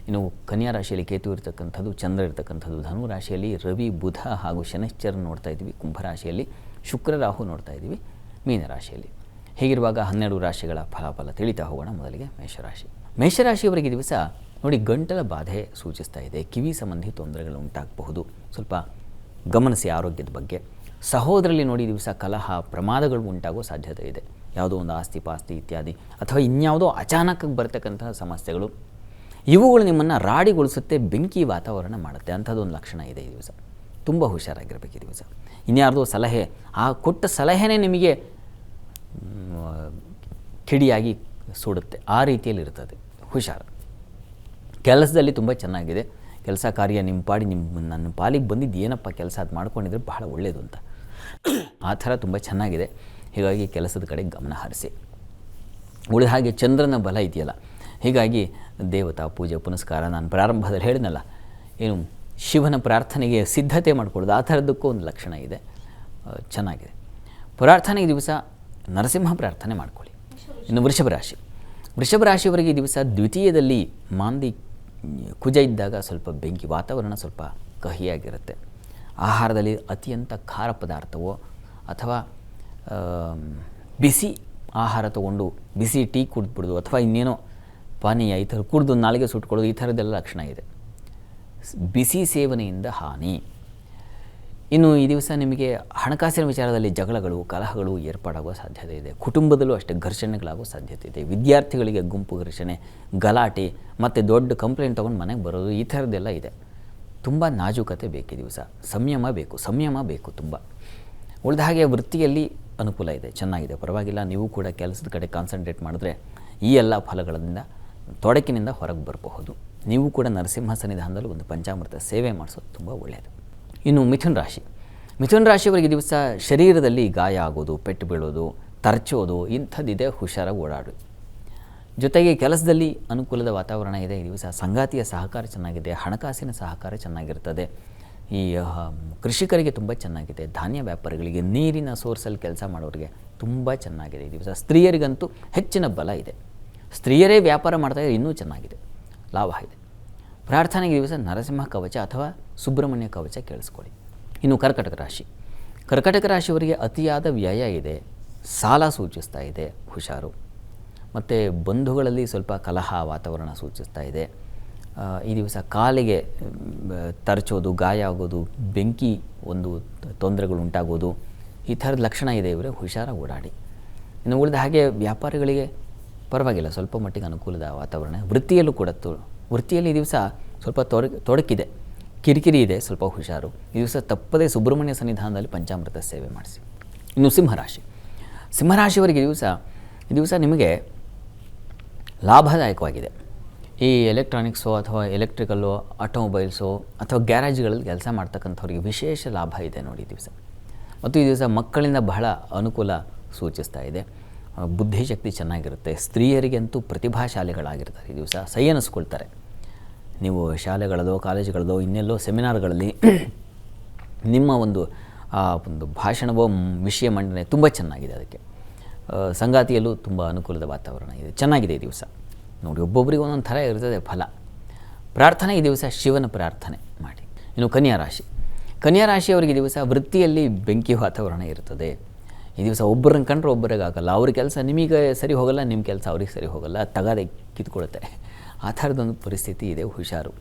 ಇನ್ನು ಕನ್ಯಾ ರಾಶಿಯಲ್ಲಿ ಕೇತು ಇರತಕ್ಕಂಥದ್ದು, ಚಂದ್ರ ಇರತಕ್ಕಂಥದ್ದು, ಧನು ರಾಶಿಯಲ್ಲಿ ರವಿ ಬುಧ ಹಾಗೂ ಶನಿಶ್ಚರ ನೋಡ್ತಾ ಇದ್ದೀವಿ, ಕುಂಭರಾಶಿಯಲ್ಲಿ ಶುಕ್ರ ರಾಹು ನೋಡ್ತಾ ಇದ್ದೀವಿ, ಮೀನ ರಾಶಿಯಲ್ಲಿ. ಹೀಗಿರುವಾಗ 12 ರಾಶಿಗಳ ಫಲಾಫಲ ತಿಳಿತಾ ಹೋಗೋಣ. ಮೊದಲಿಗೆ ಮೇಷರಾಶಿಯವರಿಗೆ ದಿವಸ ನೋಡಿ, ಗಂಟಲ ಬಾಧೆ ಸೂಚಿಸ್ತಾ ಇದೆ. ಕಿವಿ ಸಂಬಂಧಿ ತೊಂದರೆಗಳು ಉಂಟಾಗಬಹುದು. ಸ್ವಲ್ಪ ಗಮನಿಸಿ ಆರೋಗ್ಯದ ಬಗ್ಗೆ. ಸಹೋದರಲ್ಲಿ ನೋಡಿ ದಿವಸ ಕಲಹ ಪ್ರಮಾದಗಳು ಉಂಟಾಗೋ ಸಾಧ್ಯತೆ ಇದೆ. ಯಾವುದೋ ಒಂದು ಆಸ್ತಿ ಪಾಸ್ತಿ ಇತ್ಯಾದಿ ಅಥವಾ ಇನ್ಯಾವುದೋ ಅಚಾನಕ್ಕಾಗಿ ಬರ್ತಕ್ಕಂತಹ ಸಮಸ್ಯೆಗಳು, ಇವುಗಳು ನಿಮ್ಮನ್ನು ರಾಡಿಗೊಳಿಸುತ್ತೆ, ಬೆಂಕಿ ವಾತಾವರಣ ಮಾಡುತ್ತೆ. ಅಂಥದ್ದೊಂದು ಲಕ್ಷಣ ಇದೆ ಈ ದಿವಸ. ತುಂಬ ಹುಷಾರಾಗಿರಬೇಕು ಈ ದಿವಸ. ಇನ್ಯಾರ್ದೋ ಸಲಹೆ, ಆ ಕೊಟ್ಟ ಸಲಹೆನೇ ನಿಮಗೆ ಕಿಡಿಯಾಗಿ ಸುಡುತ್ತೆ, ಆ ರೀತಿಯಲ್ಲಿ ಇರ್ತದೆ. ಹುಷಾರು. ಕೆಲಸದಲ್ಲಿ ತುಂಬ ಚೆನ್ನಾಗಿದೆ. ಕೆಲಸ ಕಾರ್ಯ ನನ್ನ ಪಾಲಿಗೆ ಬಂದಿದ್ದು ಏನಪ್ಪ ಕೆಲಸ ಅದು ಮಾಡ್ಕೊಂಡಿದ್ರೆ ಬಹಳ ಒಳ್ಳೆಯದು ಅಂತ, ಆ ಥರ ತುಂಬ ಚೆನ್ನಾಗಿದೆ. ಹೀಗಾಗಿ ಕೆಲಸದ ಕಡೆ ಗಮನ ಹರಿಸಿ. ಉಳಿದ ಹಾಗೆ ಚಂದ್ರನ ಬಲ ಇದೆಯಲ್ಲ, ಹೀಗಾಗಿ ದೇವತಾ ಪೂಜೆ ಪುನಸ್ಕಾರ, ನಾನು ಪ್ರಾರಂಭದಲ್ಲಿ ಹೇಳಿದ್ನಲ್ಲ, ಏನು ಶಿವನ ಪ್ರಾರ್ಥನೆಗೆ ಸಿದ್ಧತೆ ಮಾಡಿಕೊಳ್ಳೋದು, ಆ ಥರದ್ದಕ್ಕೂ ಒಂದು ಲಕ್ಷಣ ಇದೆ. ಚೆನ್ನಾಗಿದೆ. ಪ್ರಾರ್ಥನೆಗೆ ದಿವಸ ನರಸಿಂಹ ಪ್ರಾರ್ಥನೆ ಮಾಡ್ಕೊಳ್ಳಿ. ಇನ್ನು ವೃಷಭ ರಾಶಿಯವರಿಗೆ ಈ ದಿವಸ ದ್ವಿತೀಯದಲ್ಲಿ ಮಾಂದಿ ಕುಜ ಇದ್ದಾಗ ಸ್ವಲ್ಪ ಬೆಂಕಿ ವಾತಾವರಣ ಸ್ವಲ್ಪ ಕಹಿಯಾಗಿರುತ್ತೆ. ಆಹಾರದಲ್ಲಿ ಅತ್ಯಂತ ಖಾರ ಪದಾರ್ಥವೋ ಅಥವಾ ಬಿಸಿ ಆಹಾರ ತೊಗೊಂಡು ಬಿಸಿ ಟೀ ಕುಡಿದ್ಬಿಡೋದು ಅಥವಾ ಇನ್ನೇನೋ ಪಾನೀಯ ಈ ಥರ ಕುಡಿದು ನಾಲಿಗೆ ಸುಟ್ಕೊಳ್ಳೋದು ಈ ಥರದ್ದೆಲ್ಲ ಲಕ್ಷಣ ಇದೆ. ಬಿಸಿ ಸೇವನೆಯಿಂದ ಹಾನಿ. ಇನ್ನು ಈ ದಿವಸ ನಿಮಗೆ ಹಣಕಾಸಿನ ವಿಚಾರದಲ್ಲಿ ಜಗಳಗಳು, ಕಲಹಗಳು ಏರ್ಪಾಡಾಗುವ ಸಾಧ್ಯತೆ ಇದೆ. ಕುಟುಂಬದಲ್ಲೂ ಅಷ್ಟೇ ಘರ್ಷಣೆಗಳಾಗುವ ಸಾಧ್ಯತೆ ಇದೆ. ವಿದ್ಯಾರ್ಥಿಗಳಿಗೆ ಗುಂಪು ಘರ್ಷಣೆ, ಗಲಾಟೆ ಮತ್ತು ದೊಡ್ಡ ಕಂಪ್ಲೇಂಟ್ ತೊಗೊಂಡು ಮನೆಗೆ ಬರೋದು ಈ ಥರದ್ದೆಲ್ಲ ಇದೆ. ತುಂಬ ನಾಜೂಕತೆ ಬೇಕು ಈ ದಿವಸ. ಸಂಯಮ ಬೇಕು ತುಂಬ. ಉಳಿದ ಹಾಗೆ ವೃತ್ತಿಯಲ್ಲಿ ಅನುಕೂಲ ಇದೆ, ಚೆನ್ನಾಗಿದೆ, ಪರವಾಗಿಲ್ಲ. ನೀವು ಕೂಡ ಕೆಲಸದ ಕಡೆ ಕಾನ್ಸಂಟ್ರೇಟ್ ಮಾಡಿದ್ರೆ ಈ ಎಲ್ಲ ಫಲಗಳಿಂದ ತೊಡಕಿನಿಂದ ಹೊರಗೆ ಬರಬಹುದು. ನೀವು ಕೂಡ ನರಸಿಂಹ ಸನ್ನಿಧಾನದಲ್ಲಿ ಒಂದು ಪಂಚಾಮೃತ ಸೇವೆ ಮಾಡಿಸೋದು ತುಂಬ ಒಳ್ಳೆಯದು. ಇನ್ನು ಮಿಥುನ ರಾಶಿಯವರಿಗೆ ದಿವಸ ಶರೀರದಲ್ಲಿ ಗಾಯ ಆಗೋದು, ಪೆಟ್ಟು ಬೀಳೋದು, ತರ್ಚೋದು ಇಂಥದ್ದಿದೆ, ಹುಷಾರಾಗಿ ಓಡಾಡಿ. ಜೊತೆಗೆ ಕೆಲಸದಲ್ಲಿ ಅನುಕೂಲದ ವಾತಾವರಣ ಇದೆ ಈ ದಿವಸ. ಸಂಗಾತಿಯ ಸಹಕಾರ ಚೆನ್ನಾಗಿದೆ, ಹಣಕಾಸಿನ ಸಹಕಾರ ಚೆನ್ನಾಗಿರ್ತದೆ. ಈ ಕೃಷಿಕರಿಗೆ ತುಂಬ ಚೆನ್ನಾಗಿದೆ. ಧಾನ್ಯ ವ್ಯಾಪಾರಿಗಳಿಗೆ, ನೀರಿನ ಸೋರ್ಸಲ್ಲಿ ಕೆಲಸ ಮಾಡೋರಿಗೆ ತುಂಬ ಚೆನ್ನಾಗಿದೆ ಈ ದಿವಸ. ಸ್ತ್ರೀಯರಿಗಂತೂ ಹೆಚ್ಚಿನ ಬಲ ಇದೆ. ಸ್ತ್ರೀಯರೇ ವ್ಯಾಪಾರ ಮಾಡ್ತಾಯಿದ್ರೆ ಇನ್ನೂ ಚೆನ್ನಾಗಿದೆ, ಲಾಭ ಇದೆ. ಪ್ರಾರ್ಥನೆಗೆ ದಿವಸ ನರಸಿಂಹ ಕವಚ ಅಥವಾ ಸುಬ್ರಹ್ಮಣ್ಯ ಕವಚ ಕೇಳಿಸ್ಕೊಳ್ಳಿ. ಇನ್ನು ಕರ್ಕಟಕ ರಾಶಿಯವರಿಗೆ ಅತಿಯಾದ ವ್ಯಯ ಇದೆ, ಸಾಲ ಸೂಚಿಸ್ತಾ ಇದೆ, ಹುಷಾರು. ಮತ್ತು ಬಂಧುಗಳಲ್ಲಿ ಸ್ವಲ್ಪ ಕಲಹ ವಾತಾವರಣ ಸೂಚಿಸ್ತಾ ಇದೆ. ಈ ದಿವಸ ಕಾಲಿಗೆ ತರಚೋದು, ಗಾಯ ಆಗೋದು, ಬೆಂಕಿ ಒಂದು ತೊಂದರೆಗಳು ಉಂಟಾಗೋದು ಈ ಥರದ ಲಕ್ಷಣ ಇದೆ. ಇವರೇ ಹುಷಾರಾಗಿ ಓಡಾಡಿ. ಇನ್ನು ಉಳಿದ ಹಾಗೆ ವ್ಯಾಪಾರಿಗಳಿಗೆ ಪರವಾಗಿಲ್ಲ, ಸ್ವಲ್ಪ ಮಟ್ಟಿಗೆ ಅನುಕೂಲದ ವಾತಾವರಣ. ವೃತ್ತಿಯಲ್ಲೂ ಕೂಡ ವೃತ್ತಿಯಲ್ಲಿ ಈ ದಿವಸ ಸ್ವಲ್ಪ ತೊಡಕಿದೆ, ಕಿರಿಕಿರಿ ಇದೆ, ಸ್ವಲ್ಪ ಹುಷಾರು. ಈ ದಿವಸ ತಪ್ಪದೇ ಸುಬ್ರಹ್ಮಣ್ಯ ಸನ್ನಿಧಾನದಲ್ಲಿ ಪಂಚಾಮೃತ ಸೇವೆ ಮಾಡಿಸಿ. ಇನ್ನು ಸಿಂಹರಾಶಿಯವರಿಗೆ ಈ ದಿವಸ ನಿಮಗೆ ಲಾಭದಾಯಕವಾಗಿದೆ. ಈ ಎಲೆಕ್ಟ್ರಾನಿಕ್ಸು ಅಥವಾ ಎಲೆಕ್ಟ್ರಿಕಲ್ಲು, ಆಟೋಮೊಬೈಲ್ಸು ಅಥವಾ ಗ್ಯಾರೇಜ್ಗಳಲ್ಲಿ ಕೆಲಸ ಮಾಡ್ತಕ್ಕಂಥವ್ರಿಗೆ ವಿಶೇಷ ಲಾಭ ಇದೆ ನೋಡಿ ಈ ದಿವಸ. ಮತ್ತು ಈ ದಿವಸ ಮಕ್ಕಳಿಂದ ಬಹಳ ಅನುಕೂಲ ಸೂಚಿಸ್ತಾ ಇದೆ. ಬುದ್ಧಿಶಕ್ತಿ ಚೆನ್ನಾಗಿರುತ್ತೆ. ಸ್ತ್ರೀಯರಿಗಂತೂ ಪ್ರತಿಭಾಶಾಲಿಗಳಾಗಿರ್ತಾರೆ ಈ ದಿವಸ, ಸೈ ಅನ್ನಿಸ್ಕೊಳ್ತಾರೆ. ನೀವು ಶಾಲೆಗಳದೋ, ಕಾಲೇಜುಗಳದೋ, ಇನ್ನೆಲ್ಲೋ ಸೆಮಿನಾರ್ಗಳಲ್ಲಿ ನಿಮ್ಮ ಒಂದು ಭಾಷಣವೋ, ವಿಷಯ ಮಂಡನೆ ತುಂಬ ಚೆನ್ನಾಗಿದೆ. ಅದಕ್ಕೆ ಸಂಗಾತಿಯಲ್ಲೂ ತುಂಬ ಅನುಕೂಲದ ವಾತಾವರಣ ಇದೆ, ಚೆನ್ನಾಗಿದೆ ಈ ದಿವಸ. ನೋಡಿ, ಒಬ್ಬೊಬ್ಬರಿಗೆ ಒಂದೊಂದು ಥರ ಇರ್ತದೆ ಫಲ. ಪ್ರಾರ್ಥನೆ ಈ ದಿವಸ ಶಿವನ ಪ್ರಾರ್ಥನೆ ಮಾಡಿ. ಇನ್ನು ಕನ್ಯಾ ರಾಶಿಯವರಿಗೆ ಈ ದಿವಸ ವೃತ್ತಿಯಲ್ಲಿ ಬೆಂಕಿ ವಾತಾವರಣ ಇರ್ತದೆ. ಈ ದಿವಸ ಒಬ್ಬರನ್ನ ಕಂಡ್ರೆ ಒಬ್ಬರಿಗೆ ಆಗಲ್ಲ. ಅವ್ರ ಕೆಲಸ ನಿಮಗೆ ಸರಿ ಹೋಗಲ್ಲ, ನಿಮ್ಮ ಕೆಲಸ ಅವ್ರಿಗೆ ಸರಿ ಹೋಗಲ್ಲ, ತಗಾದೆ ಕಿತ್ಕೊಳುತ್ತೆ. ಆ ಥರದೊಂದು ಪರಿಸ್ಥಿತಿ ಇದೆ, ಹುಷಾರು.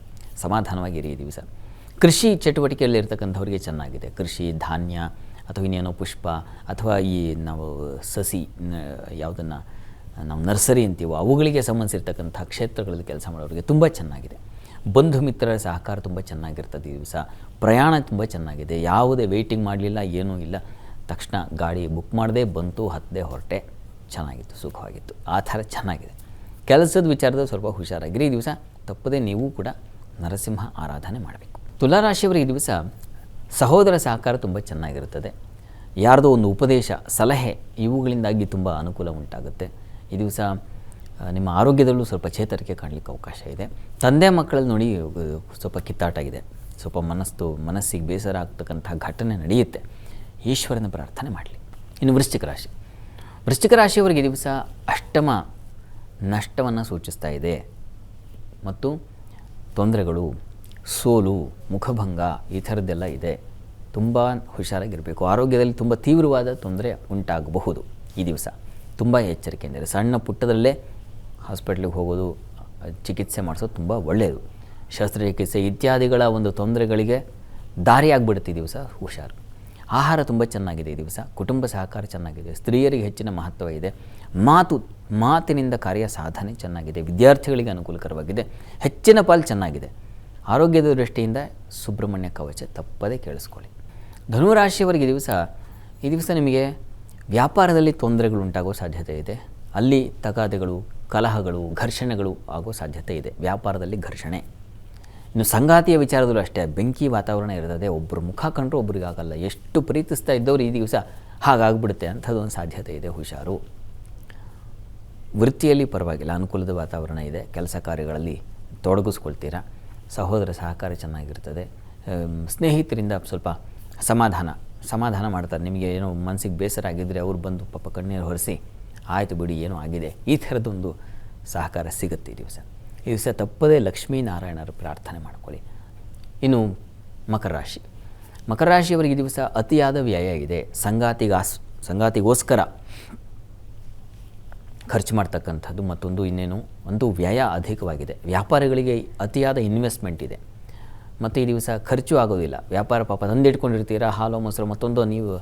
ಸಮಾಧಾನವಾಗಿರಿ ಈ ದಿವಸ. ಕೃಷಿ ಚಟುವಟಿಕೆಯಲ್ಲಿ ಇರ್ತಕ್ಕಂಥವ್ರಿಗೆ ಚೆನ್ನಾಗಿದೆ. ಕೃಷಿ, ಧಾನ್ಯ ಅಥವಾ ಇನ್ನೇನೋ ಪುಷ್ಪ ಅಥವಾ ಈ ನಾವು ಸಸಿ ಯಾವುದನ್ನು ನಾವು ನರ್ಸರಿ ಅಂತೀವೋ ಅವುಗಳಿಗೆ ಸಂಬಂಧಿಸಿರ್ತಕ್ಕಂಥ ಕ್ಷೇತ್ರಗಳಲ್ಲಿ ಕೆಲಸ ಮಾಡೋರಿಗೆ ತುಂಬ ಚೆನ್ನಾಗಿದೆ. ಬಂಧು ಮಿತ್ರರ ಸಹಕಾರ ತುಂಬ ಚೆನ್ನಾಗಿರ್ತದೆ ಈ ದಿವಸ. ಪ್ರಯಾಣ ತುಂಬ ಚೆನ್ನಾಗಿದೆ. ಯಾವುದೇ ವೆಯ್ಟಿಂಗ್ ಮಾಡಲಿಲ್ಲ, ಏನೂ ಇಲ್ಲ, ತಕ್ಷಣ ಗಾಡಿ ಬುಕ್ ಮಾಡದೆ ಬಂತು, ಹತ್ತದೇ ಹೊರಟೆ, ಚೆನ್ನಾಗಿತ್ತು, ಸುಖವಾಗಿತ್ತು. ಆ ಥರ ಚೆನ್ನಾಗಿದೆ. ಕೆಲಸದ ವಿಚಾರದಲ್ಲಿ ಸ್ವಲ್ಪ ಹುಷಾರಾಗಿರಿ ಈ ದಿವಸ. ತಪ್ಪದೆ ನೀವು ಕೂಡ ನರಸಿಂಹ ಆರಾಧನೆ ಮಾಡಬೇಕು. ತುಲಾರಾಶಿಯವರಿಗೆ ಈ ದಿವಸ ಸಹೋದರ ಸಹಕಾರ ತುಂಬ ಚೆನ್ನಾಗಿರುತ್ತದೆ. ಯಾರ್ದೋ ಒಂದು ಉಪದೇಶ, ಸಲಹೆ ಇವುಗಳಿಂದಾಗಿ ತುಂಬ ಅನುಕೂಲ ಉಂಟಾಗುತ್ತೆ ಈ ದಿವಸ. ನಿಮ್ಮ ಆರೋಗ್ಯದಲ್ಲೂ ಸ್ವಲ್ಪ ಚೇತರಿಕೆ ಕಾಣಲಿಕ್ಕೆ ಅವಕಾಶ ಇದೆ. ತಂದೆ ಮಕ್ಕಳಲ್ಲಿ ನೋಡಿ ಸ್ವಲ್ಪ ಕಿತ್ತಾಟಾಗಿದೆ, ಸ್ವಲ್ಪ ಮನಸ್ಸಿಗೆ ಬೇಸರ ಆಗ್ತಕ್ಕಂಥ ಘಟನೆ ನಡೆಯುತ್ತೆ. ಈಶ್ವರನ ಪ್ರಾರ್ಥನೆ ಮಾಡಲಿ. ಇನ್ನು ವೃಶ್ಚಿಕ ರಾಶಿಯವರಿಗೆ ಈ ದಿವಸ ಅಷ್ಟಮ ನಷ್ಟವನ್ನು ಸೂಚಿಸ್ತಾ ಇದೆ. ಮತ್ತು ತೊಂದರೆಗಳು, ಸೋಲು, ಮುಖಭಂಗ ಈ ಥರದ್ದೆಲ್ಲ ಇದೆ. ತುಂಬ ಹುಷಾರಾಗಿರಬೇಕು. ಆರೋಗ್ಯದಲ್ಲಿ ತುಂಬ ತೀವ್ರವಾದ ತೊಂದರೆ ಉಂಟಾಗಬಹುದು ಈ ದಿವಸ. ತುಂಬ ಎಚ್ಚರಿಕೆಯಿಂದರೆ ಸಣ್ಣ ಪುಟ್ಟದಲ್ಲೇ ಹಾಸ್ಪಿಟ್ಲಿಗೆ ಹೋಗೋದು, ಚಿಕಿತ್ಸೆ ಮಾಡಿಸೋದು ತುಂಬ ಒಳ್ಳೆಯದು. ಶಸ್ತ್ರಚಿಕಿತ್ಸೆ ಇತ್ಯಾದಿಗಳ ಒಂದು ತೊಂದರೆಗಳಿಗೆ ದಾರಿಯಾಗಿಬಿಡುತ್ತೆ ಈ ದಿವಸ, ಹುಷಾರು. ಆಹಾರ ತುಂಬ ಚೆನ್ನಾಗಿದೆ ಈ ದಿವಸ. ಕುಟುಂಬ ಸಹಕಾರ ಚೆನ್ನಾಗಿದೆ. ಸ್ತ್ರೀಯರಿಗೆ ಹೆಚ್ಚಿನ ಮಹತ್ವ ಇದೆ. ಮಾತಿನಿಂದ ಕಾರ್ಯ ಸಾಧನೆ ಚೆನ್ನಾಗಿದೆ. ವಿದ್ಯಾರ್ಥಿಗಳಿಗೆ ಅನುಕೂಲಕರವಾಗಿದೆ. ಹೆಚ್ಚಿನ ಪಾಲು ಚೆನ್ನಾಗಿದೆ. ಆರೋಗ್ಯದ ದೃಷ್ಟಿಯಿಂದ ಸುಬ್ರಹ್ಮಣ್ಯ ಕವಚ ತಪ್ಪದೇ ಕೇಳಿಸ್ಕೊಳ್ಳಿ. ಧನುರಾಶಿಯವರಿಗೆ ಈ ದಿವಸ ನಿಮಗೆ ವ್ಯಾಪಾರದಲ್ಲಿ ತೊಂದರೆಗಳು ಉಂಟಾಗೋ ಸಾಧ್ಯತೆ ಇದೆ. ಅಲ್ಲಿ ತಗಾದೆಗಳು, ಕಲಹಗಳು, ಘರ್ಷಣೆಗಳು ಆಗೋ ಸಾಧ್ಯತೆ ಇದೆ. ವ್ಯಾಪಾರದಲ್ಲಿ ಘರ್ಷಣೆ. ಇನ್ನು ಸಂಗಾತಿಯ ವಿಚಾರದಲ್ಲೂ ಅಷ್ಟೇ ಬೆಂಕಿ ವಾತಾವರಣ ಇರ್ತದೆ. ಒಬ್ಬರು ಮುಖ ಕಂಡ್ರೂ ಒಬ್ರಿಗೆ ಆಗಲ್ಲ. ಎಷ್ಟು ಪ್ರೀತಿಸ್ತಾ ಇದ್ದವರು ಈ ದಿವಸ ಹಾಗಾಗ್ಬಿಡುತ್ತೆ, ಅಂಥದ್ದೊಂದು ಸಾಧ್ಯತೆ ಇದೆ, ಹುಷಾರು. ವೃತ್ತಿಯಲ್ಲಿ ಪರವಾಗಿಲ್ಲ, ಅನುಕೂಲದ ವಾತಾವರಣ ಇದೆ. ಕೆಲಸ ಕಾರ್ಯಗಳಲ್ಲಿ ತೊಡಗಿಸ್ಕೊಳ್ತೀರಾ. ಸಹೋದರ ಸಹಕಾರ ಚೆನ್ನಾಗಿರ್ತದೆ. ಸ್ನೇಹಿತರಿಂದ ಸ್ವಲ್ಪ ಸಮಾಧಾನ ಮಾಡ್ತಾರೆ. ನಿಮಗೆ ಏನೋ ಮನಸ್ಸಿಗೆ ಬೇಸರ ಆಗಿದ್ದರೆ ಅವ್ರು ಬಂದು ಪಾಪ ಕಣ್ಣೀರು ಹೊರಿಸಿ ಆಯಿತು ಬಿಡಿ ಏನೋ ಆಗಿದೆ, ಈ ಥರದ್ದೊಂದು ಸಹಕಾರ ಸಿಗುತ್ತೆ ಈ ದಿವಸ ತಪ್ಪದೇ ಲಕ್ಷ್ಮೀನಾರಾಯಣರ ಪ್ರಾರ್ಥನೆ ಮಾಡ್ಕೊಳ್ಳಿ. ಇನ್ನು ಮಕರ ರಾಶಿಯವರಿಗೆ ಈ ದಿವಸ ಅತಿಯಾದ ವ್ಯಯ ಇದೆ. ಸಂಗಾತಿಗೋಸ್ಕರ ಖರ್ಚು ಮಾಡ್ತಕ್ಕಂಥದ್ದು, ಮತ್ತೊಂದು ಇನ್ನೇನು ಒಂದು ವ್ಯಯ ಅಧಿಕವಾಗಿದೆ. ವ್ಯಾಪಾರಿಗಳಿಗೆ ಅತಿಯಾದ ಇನ್ವೆಸ್ಟ್ಮೆಂಟ್ ಇದೆ ಮತ್ತು ಈ ದಿವಸ ಖರ್ಚು ಆಗೋದಿಲ್ಲ. ವ್ಯಾಪಾರ ಪಾಪ ತಂದಿಟ್ಕೊಂಡಿರ್ತೀರ, ಹಾಲು ಮೊಸರು ಮತ್ತೊಂದು ನೀವು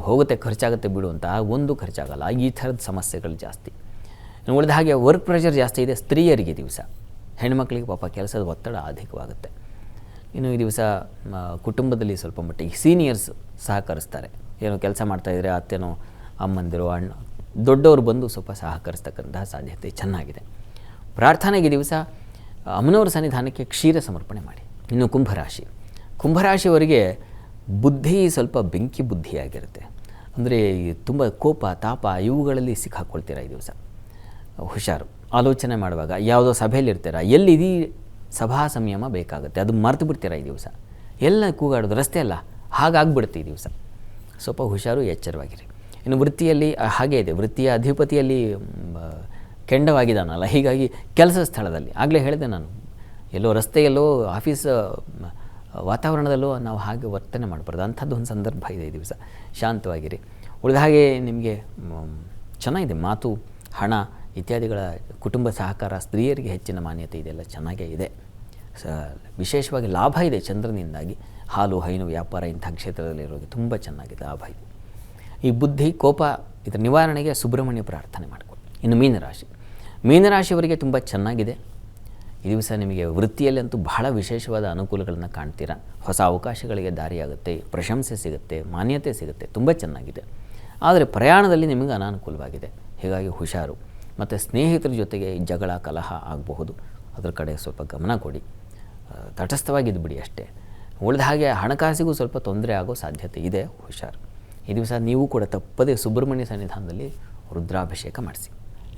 ಹೋಗುತ್ತೆ ಖರ್ಚಾಗುತ್ತೆ ಬಿಡು ಅಂತ, ಒಂದು ಖರ್ಚಾಗಲ್ಲ. ಈ ಥರದ ಸಮಸ್ಯೆಗಳು ಜಾಸ್ತಿ. ಇನ್ನು ಉಳಿದ ಹಾಗೆ ವರ್ಕ್ ಪ್ರೆಷರ್ ಜಾಸ್ತಿ ಇದೆ ಸ್ತ್ರೀಯರಿಗೆ ದಿವಸ. ಹೆಣ್ಮಕ್ಳಿಗೆ ಪಾಪ ಕೆಲಸದ ಒತ್ತಡ ಅಧಿಕವಾಗುತ್ತೆ. ಇನ್ನು ಈ ದಿವಸ ಕುಟುಂಬದಲ್ಲಿ ಸ್ವಲ್ಪ ಮಟ್ಟಿಗೆ ಸೀನಿಯರ್ಸ್ ಸಹಕರಿಸ್ತಾರೆ. ಏನೋ ಕೆಲಸ ಮಾಡ್ತಾಯಿದ್ರೆ ಅತ್ತೆನೋ ಅಮ್ಮಂದಿರೋ ಅಣ್ಣ ದೊಡ್ಡವರು ಬಂದು ಸ್ವಲ್ಪ ಸಹಕರಿಸ್ತಕ್ಕಂತಹ ಸಾಧ್ಯತೆ ಚೆನ್ನಾಗಿದೆ. ಪ್ರಾರ್ಥನೆಗೆ ದಿವಸ ಅಮ್ಮನವರ ಸನ್ನಿಧಾನಕ್ಕೆ ಕ್ಷೀರ ಸಮರ್ಪಣೆ ಮಾಡಿ. ಇನ್ನು ಕುಂಭರಾಶಿಯವರಿಗೆ ಬುದ್ಧಿ ಸ್ವಲ್ಪ ಬೆಂಕಿ ಬುದ್ಧಿಯಾಗಿರುತ್ತೆ. ಅಂದರೆ ತುಂಬ ಕೋಪ ತಾಪ ಇವುಗಳಲ್ಲಿ ಸಿಕ್ಕಾಕ್ಕೊಳ್ತೀರ ಈ ದಿವಸ. ಹುಷಾರು. ಆಲೋಚನೆ ಮಾಡುವಾಗ ಯಾವುದೋ ಸಭೆಯಲ್ಲಿ ಇರ್ತೀರ, ಎಲ್ಲಿದೀ ಸಭಾ ಸಂಯಮ ಬೇಕಾಗುತ್ತೆ, ಅದು ಮರೆತು ಬಿಡ್ತೀರ ಈ ದಿವಸ. ಎಲ್ಲ ಕೂಗಾಡೋದು ರಸ್ತೆ ಅಲ್ಲ, ಹಾಗಾಗ್ಬಿಡುತ್ತೆ ಈ ದಿವಸ. ಸ್ವಲ್ಪ ಹುಷಾರು, ಎಚ್ಚರವಾಗಿರಿ. ಇನ್ನು ವೃತ್ತಿಯಲ್ಲಿ ಹಾಗೇ ಇದೆ. ವೃತ್ತಿಯ ಅಧಿಪತಿಯಲ್ಲಿ ಕೆಂಡವಾಗಿದ್ದಾನಲ್ಲ, ಹೀಗಾಗಿ ಕೆಲಸ ಸ್ಥಳದಲ್ಲಿ ಆಗಲೇ ಹೇಳಿದೆ ನಾನು, ಎಲ್ಲೋ ರಸ್ತೆಯಲ್ಲೋ ಆಫೀಸ್ ವಾತಾವರಣದಲ್ಲೋ ನಾವು ಹಾಗೆ ವರ್ತನೆ ಮಾಡಬಾರ್ದು. ಅಂಥದ್ದು ಒಂದು ಸಂದರ್ಭ ಇದೆ ಈ ದಿವಸ. ಶಾಂತವಾಗಿರಿ. ಉಳಿದ ಹಾಗೆ ನಿಮಗೆ ಚೆನ್ನಾಗಿದೆ. ಮಾತು, ಹಣ ಇತ್ಯಾದಿಗಳ ಕುಟುಂಬ ಸಹಕಾರ, ಸ್ತ್ರೀಯರಿಗೆ ಹೆಚ್ಚಿನ ಮಾನ್ಯತೆ ಇದೆಲ್ಲ ಚೆನ್ನಾಗೇ ಇದೆ. ವಿಶೇಷವಾಗಿ ಲಾಭ ಇದೆ ಚಂದ್ರನಿಂದಾಗಿ. ಹಾಲು ಹೈನು ವ್ಯಾಪಾರ ಇಂಥ ಕ್ಷೇತ್ರದಲ್ಲಿರೋರಿಗೆ ತುಂಬ ಚೆನ್ನಾಗಿದೆ, ಲಾಭ ಇದೆ. ಈ ಬುದ್ಧಿ ಕೋಪ ಇದರ ನಿವಾರಣೆಗೆ ಸುಬ್ರಹ್ಮಣ್ಯ ಪ್ರಾರ್ಥನೆ ಮಾಡಿಕೊಳ್ಳಿ. ಇನ್ನು ಮೀನರಾಶಿಯವರಿಗೆ ತುಂಬ ಚೆನ್ನಾಗಿದೆ ಈ ದಿವಸ. ನಿಮಗೆ ವೃತ್ತಿಯಲ್ಲಂತೂ ಬಹಳ ವಿಶೇಷವಾದ ಅನುಕೂಲಗಳನ್ನು ಕಾಣ್ತೀರಾ. ಹೊಸ ಅವಕಾಶಗಳಿಗೆ ದಾರಿಯಾಗುತ್ತೆ, ಪ್ರಶಂಸೆ ಸಿಗುತ್ತೆ, ಮಾನ್ಯತೆ ಸಿಗುತ್ತೆ, ತುಂಬ ಚೆನ್ನಾಗಿದೆ. ಆದರೆ ಪ್ರಯಾಣದಲ್ಲಿ ನಿಮಗೆ ಅನಾನುಕೂಲವಾಗಿದೆ, ಹೀಗಾಗಿ ಹುಷಾರು. ಮತ್ತು ಸ್ನೇಹಿತರ ಜೊತೆಗೆ ಜಗಳ ಕಲಹ ಆಗಬಹುದು, ಅದರ ಕಡೆ ಸ್ವಲ್ಪ ಗಮನ ಕೊಡಿ. ತಟಸ್ಥವಾಗಿದ್ದು ಬಿಡಿ ಅಷ್ಟೇ. ಉಳಿದ ಹಾಗೆ ಹಣಕಾಸಿಗೂ ಸ್ವಲ್ಪ ತೊಂದರೆ ಆಗೋ ಸಾಧ್ಯತೆ ಇದೆ, ಹುಷಾರು. ಈ ದಿವಸ ನೀವು ಕೂಡ ತಪ್ಪದೇ ಸುಬ್ರಹ್ಮಣ್ಯ ಸನ್ನಿಧಾನದಲ್ಲಿ ರುದ್ರಾಭಿಷೇಕ ಮಾಡಿಸಿ.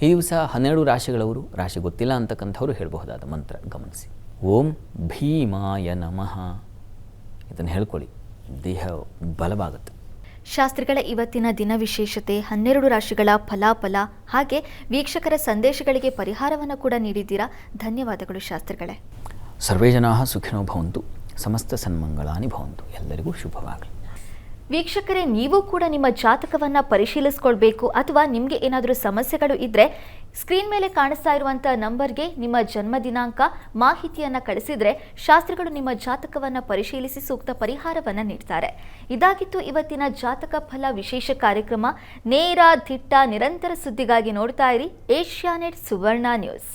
ಈ ದಿವಸ 12 ರಾಶಿಗಳವರು, ರಾಶಿ ಗೊತ್ತಿಲ್ಲ ಅಂತಕ್ಕಂಥವ್ರು ಹೇಳಬಹುದಾದ ಮಂತ್ರ ಗಮನಿಸಿ. ಓಂ ಭೀಮಾಯ ನಮಃ. ಇದನ್ನು ಹೇಳ್ಕೊಳ್ಳಿ, ದೇಹ ಬಲವಾಗುತ್ತೆ. ಶಾಸ್ತ್ರಿಗಳ ಇವತ್ತಿನ ದಿನ ವಿಶೇಷತೆ, 12 ರಾಶಿಗಳ ಫಲಾಫಲ ಹಾಗೆ ವೀಕ್ಷಕರ ಸಂದೇಶಗಳಿಗೆ ಪರಿಹಾರವನ್ನು ಕೂಡ ನೀಡಿದ್ದೀರಾ. ಧನ್ಯವಾದಗಳು ಶಾಸ್ತ್ರಿಗಳೇ. ಸರ್ವೇ ಜನಾಃ ಸುಖಿನೋ ಭವಂತು, ಸಮಸ್ತ ಸನ್ಮಂಗಳಾನಿ ಭವಂತು. ಎಲ್ಲರಿಗೂ ಶುಭವಾಗಲಿ. ವೀಕ್ಷಕರೇ, ನೀವು ಕೂಡ ನಿಮ್ಮ ಜಾತಕವನ್ನು ಪರಿಶೀಲಿಸ್ಕೊಳ್ಬೇಕು ಅಥವಾ ನಿಮಗೆ ಏನಾದರೂ ಸಮಸ್ಯೆಗಳು ಇದ್ದರೆ ಸ್ಕ್ರೀನ್ ಮೇಲೆ ಕಾಣಿಸ್ತಾ ಇರುವಂಥ ನಂಬರ್ಗೆ ನಿಮ್ಮ ಜನ್ಮ ದಿನಾಂಕ ಮಾಹಿತಿಯನ್ನು ಕಳಿಸಿದರೆ ಶಾಸ್ತ್ರಿಗಳು ನಿಮ್ಮ ಜಾತಕವನ್ನು ಪರಿಶೀಲಿಸಿ ಸೂಕ್ತ ಪರಿಹಾರವನ್ನು ನೀಡ್ತಾರೆ. ಇದಾಗಿತ್ತು ಇವತ್ತಿನ ಜಾತಕ ಫಲ ವಿಶೇಷ ಕಾರ್ಯಕ್ರಮ. ನೇರ ದಿಟ್ಟ ನಿರಂತರ ಸುದ್ದಿಗಾಗಿ ನೋಡ್ತಾ ಇರಿ ಏಷ್ಯಾನೆಟ್ ಸುವರ್ಣ ನ್ಯೂಸ್.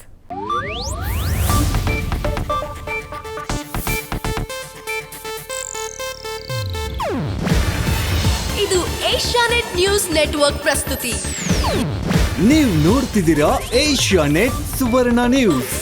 ಇದು ಏಷ್ಯಾನೆಟ್ ನ್ಯೂಸ್ ನೆಟ್ವರ್ಕ್ ಪ್ರಸ್ತುತಿ. ನೀವು ನೋಡ್ತಿದ್ದೀರಾ ಏಷ್ಯಾನೆಟ್ ಸುವರ್ಣ ನ್ಯೂಸ್.